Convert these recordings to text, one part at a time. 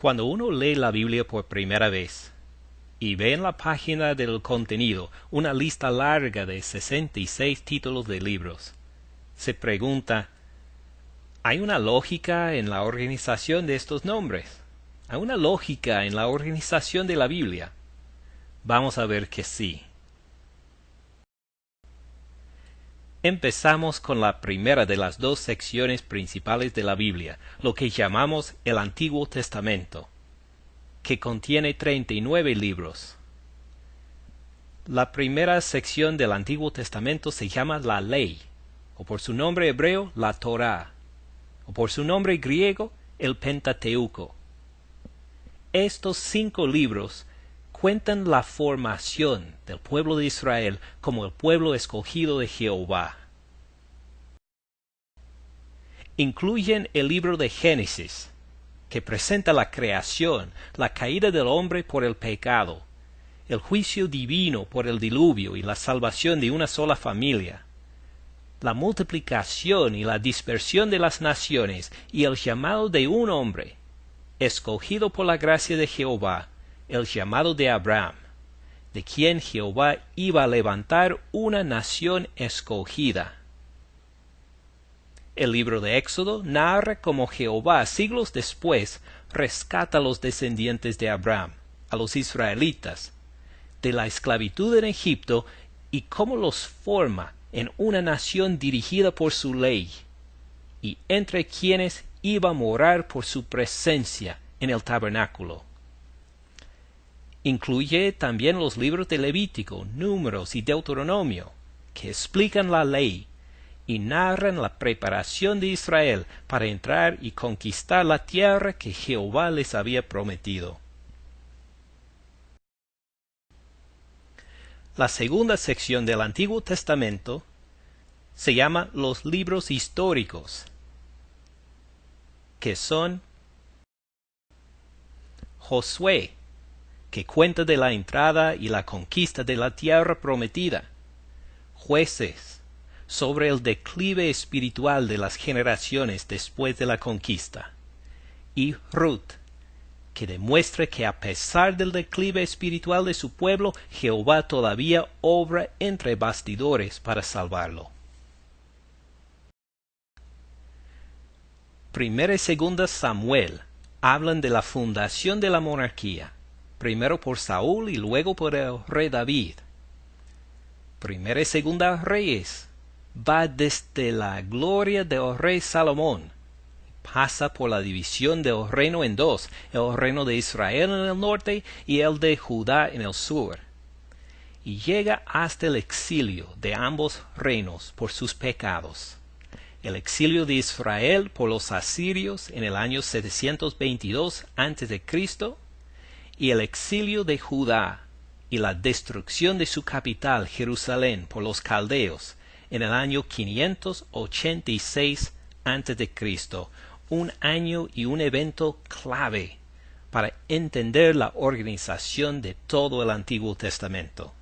Cuando uno lee la Biblia por primera vez y ve en la página del contenido una lista larga de 66 títulos de libros, se pregunta, ¿hay una lógica en la organización de estos nombres? ¿Hay una lógica en la organización de la Biblia? Vamos a ver que sí. Empezamos con la primera de las dos secciones principales de la Biblia, lo que llamamos el Antiguo Testamento, que contiene 39 libros. La primera sección del Antiguo Testamento se llama la Ley, o por su nombre hebreo, la Torá, o por su nombre griego, el Pentateuco. Estos 5 libros cuentan la formación del pueblo de Israel como el pueblo escogido de Jehová. Incluyen el libro de Génesis, que presenta la creación, la caída del hombre por el pecado, el juicio divino por el diluvio y la salvación de una sola familia, la multiplicación y la dispersión de las naciones y el llamado de un hombre, escogido por la gracia de Jehová, el llamado de Abraham, de quien Jehová iba a levantar una nación escogida. El libro de Éxodo narra cómo Jehová, siglos después, rescata a los descendientes de Abraham, a los israelitas, de la esclavitud en Egipto y cómo los forma en una nación dirigida por su ley, y entre quienes iba a morar por su presencia en el tabernáculo. Incluye también los libros de Levítico, Números y Deuteronomio, que explican la ley y narran la preparación de Israel para entrar y conquistar la tierra que Jehová les había prometido. La segunda sección del Antiguo Testamento se llama los libros históricos, que son Josué, que cuenta de la entrada y la conquista de la tierra prometida, Jueces, sobre el declive espiritual de las generaciones después de la conquista, y Ruth, que demuestra que a pesar del declive espiritual de su pueblo, Jehová todavía obra entre bastidores para salvarlo. Primera y segunda Samuel hablan de la fundación de la monarquía, primero por Saúl y luego por el rey David. Primera y segunda Reyes va desde la gloria del rey Salomón, pasa por la división del reino en dos, el reino de Israel en el norte y el de Judá en el sur, y llega hasta el exilio de ambos reinos por sus pecados. El exilio de Israel por los asirios en el año 722 a.C. y el exilio de Judá y la destrucción de su capital Jerusalén por los caldeos en el año 586 a.C., un año y un evento clave para entender la organización de todo el Antiguo Testamento.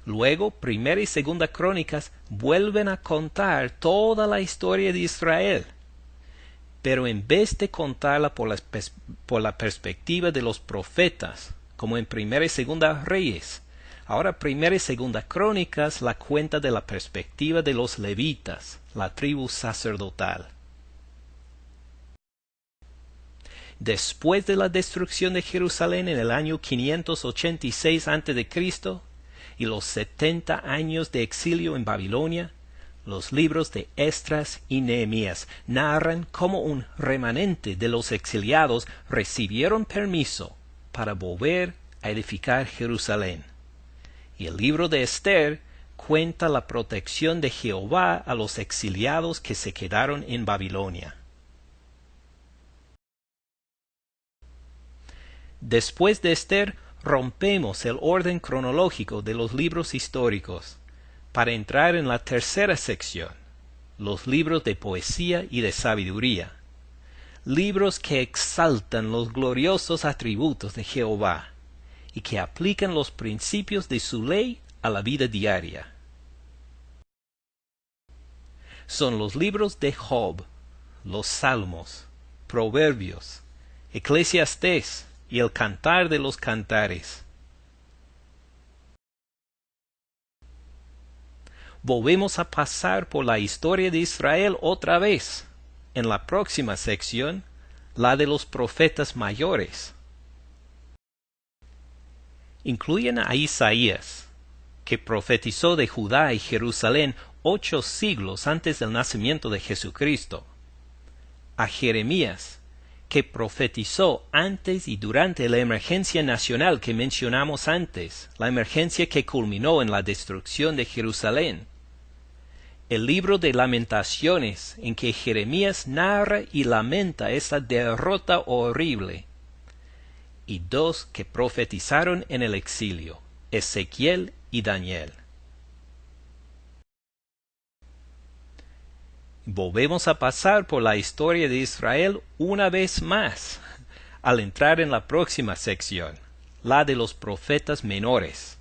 Luego, Primera y Segunda Crónicas vuelven a contar toda la historia de Israel, pero en vez de contarla por la perspectiva de los profetas, como en Primera y Segunda Reyes, ahora Primera y Segunda Crónicas la cuenta de la perspectiva de los levitas, la tribu sacerdotal. Después de la destrucción de Jerusalén en el año 586 a.C., y los 70 años de exilio en Babilonia, los libros de Esdras y Nehemías narran cómo un remanente de los exiliados recibieron permiso para volver a edificar Jerusalén. Y el libro de Esther cuenta la protección de Jehová a los exiliados que se quedaron en Babilonia. Después de Esther, rompemos el orden cronológico de los libros históricos para entrar en la tercera sección, los libros de poesía y de sabiduría, libros que exaltan los gloriosos atributos de Jehová y que aplican los principios de su ley a la vida diaria. Son los libros de Job, los Salmos, Proverbios, Eclesiastés y el Cantar de los Cantares. Volvemos a pasar por la historia de Israel otra vez. En la próxima sección, la de los profetas mayores. Incluyen a Isaías, que profetizó de Judá y Jerusalén 8 siglos antes del nacimiento de Jesucristo. A Jeremías, que profetizó antes y durante la emergencia nacional que mencionamos antes, la emergencia que culminó en la destrucción de Jerusalén. El libro de Lamentaciones, en que Jeremías narra y lamenta esa derrota horrible. Y 2 que profetizaron en el exilio, Ezequiel y Daniel. Volvemos a pasar por la historia de Israel una vez más, al entrar en la próxima sección, la de los profetas menores.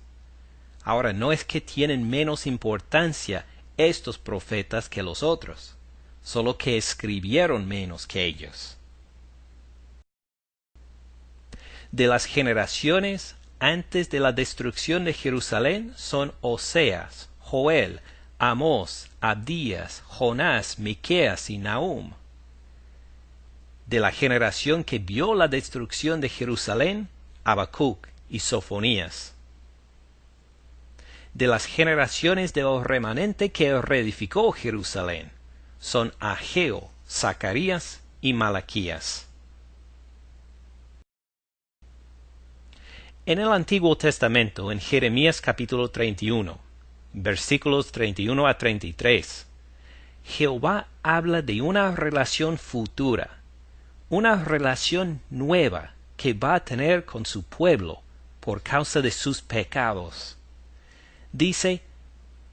Ahora, no es que tienen menos importancia estos profetas que los otros, solo que escribieron menos que ellos. De las generaciones antes de la destrucción de Jerusalén son Oseas, Joel, Amós, Abdías, Jonás, Miqueas y Nahum. De la generación que vio la destrucción de Jerusalén, Habacuc y Sofonías. De las generaciones del remanente que reedificó Jerusalén, son Ageo, Zacarías y Malaquías. En el Antiguo Testamento, en Jeremías capítulo 31, versículos 31 a 33, Jehová habla de una relación futura, una relación nueva que va a tener con su pueblo por causa de sus pecados. Dice,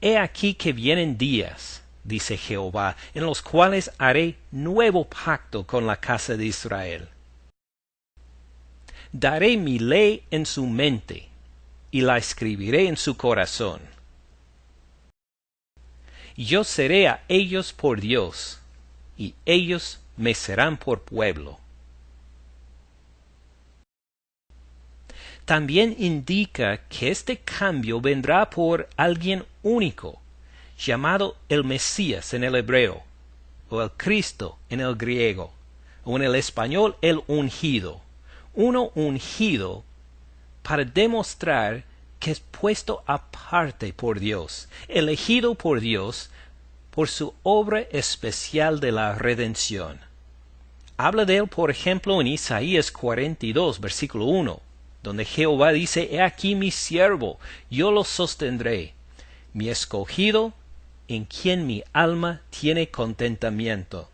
he aquí que vienen días, dice Jehová, en los cuales haré nuevo pacto con la casa de Israel. Daré mi ley en su mente, y la escribiré en su corazón. Yo seré a ellos por Dios, y ellos me serán por pueblo. También indica que este cambio vendrá por alguien único, llamado el Mesías en el hebreo, o el Cristo en el griego, o en el español el ungido. Uno ungido para demostrar que es puesto aparte por Dios, elegido por Dios por su obra especial de la redención. Habla de él, por ejemplo, en Isaías 42, versículo 1, donde Jehová dice, he aquí mi siervo, yo lo sostendré, mi escogido, en quien mi alma tiene contentamiento.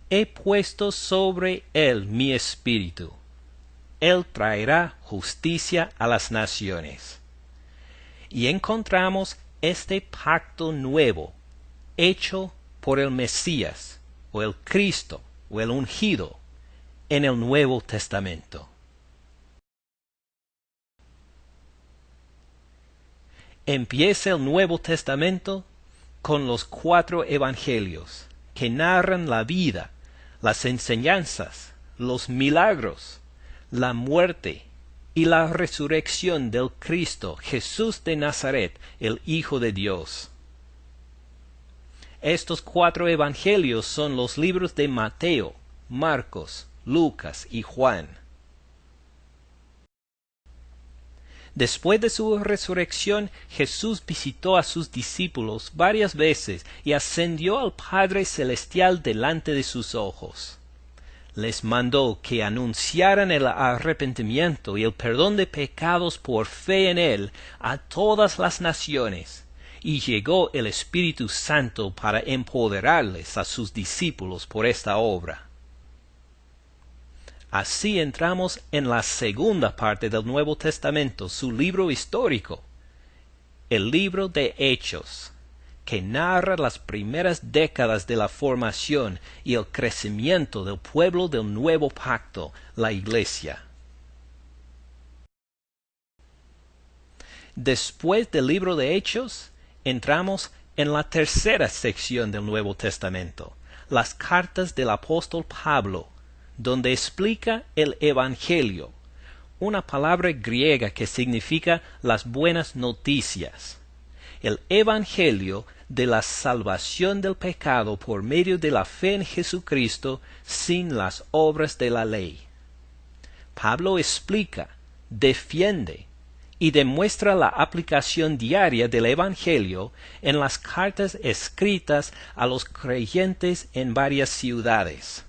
He puesto sobre él mi espíritu. Él traerá justicia a las naciones. Y encontramos este pacto nuevo, hecho por el Mesías, o el Cristo, o el ungido, en el Nuevo Testamento. Empieza el Nuevo Testamento con los 4 evangelios, que narran la vida, las enseñanzas, los milagros, la muerte y la resurrección del Cristo Jesús de Nazaret, el Hijo de Dios. Estos 4 evangelios son los libros de Mateo, Marcos, Lucas y Juan. Después de su resurrección, Jesús visitó a sus discípulos varias veces y ascendió al Padre Celestial delante de sus ojos. Les mandó que anunciaran el arrepentimiento y el perdón de pecados por fe en Él a todas las naciones, y llegó el Espíritu Santo para empoderarles a sus discípulos por esta obra. Así entramos en la segunda parte del Nuevo Testamento, su libro histórico, el libro de Hechos, que narra las primeras décadas de la formación y el crecimiento del pueblo del nuevo pacto, la Iglesia. Después del libro de Hechos, entramos en la tercera sección del Nuevo Testamento, las cartas del apóstol Pablo, donde explica el Evangelio, una palabra griega que significa las buenas noticias. El Evangelio de la salvación del pecado por medio de la fe en Jesucristo sin las obras de la ley. Pablo explica, defiende y demuestra la aplicación diaria del Evangelio en las cartas escritas a los creyentes en varias ciudades.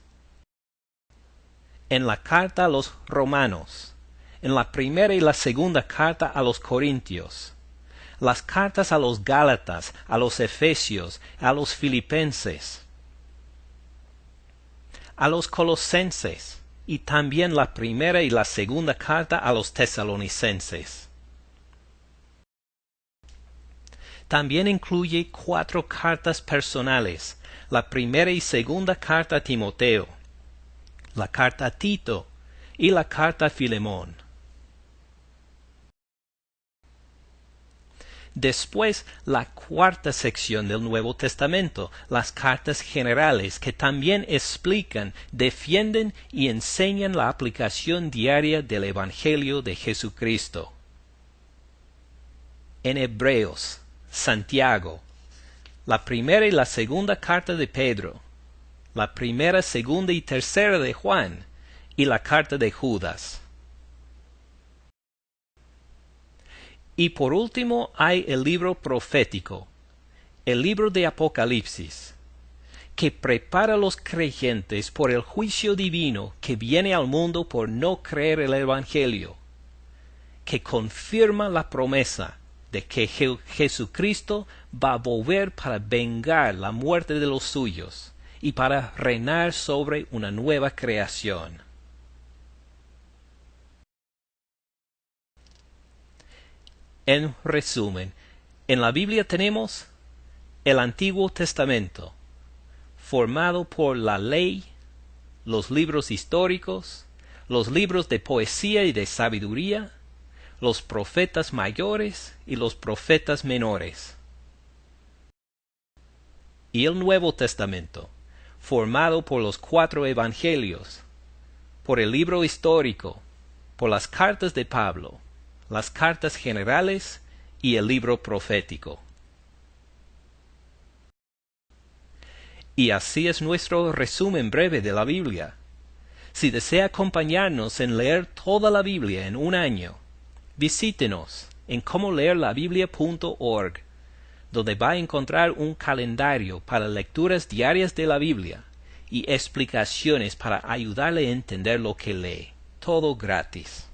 En la carta a los Romanos, en la primera y la segunda carta a los Corintios, las cartas a los Gálatas, a los Efesios, a los Filipenses, a los Colosenses, y también la primera y la segunda carta a los Tesalonicenses. También incluye 4 cartas personales, la primera y segunda carta a Timoteo, la carta a Tito y la carta a Filemón. Después, la cuarta sección del Nuevo Testamento, las cartas generales, que también explican, defienden y enseñan la aplicación diaria del Evangelio de Jesucristo. En Hebreos, Santiago, la primera y la segunda carta de Pedro, la primera, segunda y tercera de Juan, y la carta de Judas. Y por último hay el libro profético, el libro de Apocalipsis, que prepara a los creyentes por el juicio divino que viene al mundo por no creer el Evangelio, que confirma la promesa de que Jesucristo va a volver para vengar la muerte de los suyos y para reinar sobre una nueva creación. En resumen, en la Biblia tenemos el Antiguo Testamento, formado por la ley, los libros históricos, los libros de poesía y de sabiduría, los profetas mayores y los profetas menores. Y el Nuevo Testamento, formado por los 4 evangelios, por el libro histórico, por las cartas de Pablo, las cartas generales y el libro profético. Y así es nuestro resumen breve de la Biblia. Si desea acompañarnos en leer toda la Biblia en un año, visítenos en comoleerlabiblia.org, donde va a encontrar un calendario para lecturas diarias de la Biblia y explicaciones para ayudarle a entender lo que lee, todo gratis.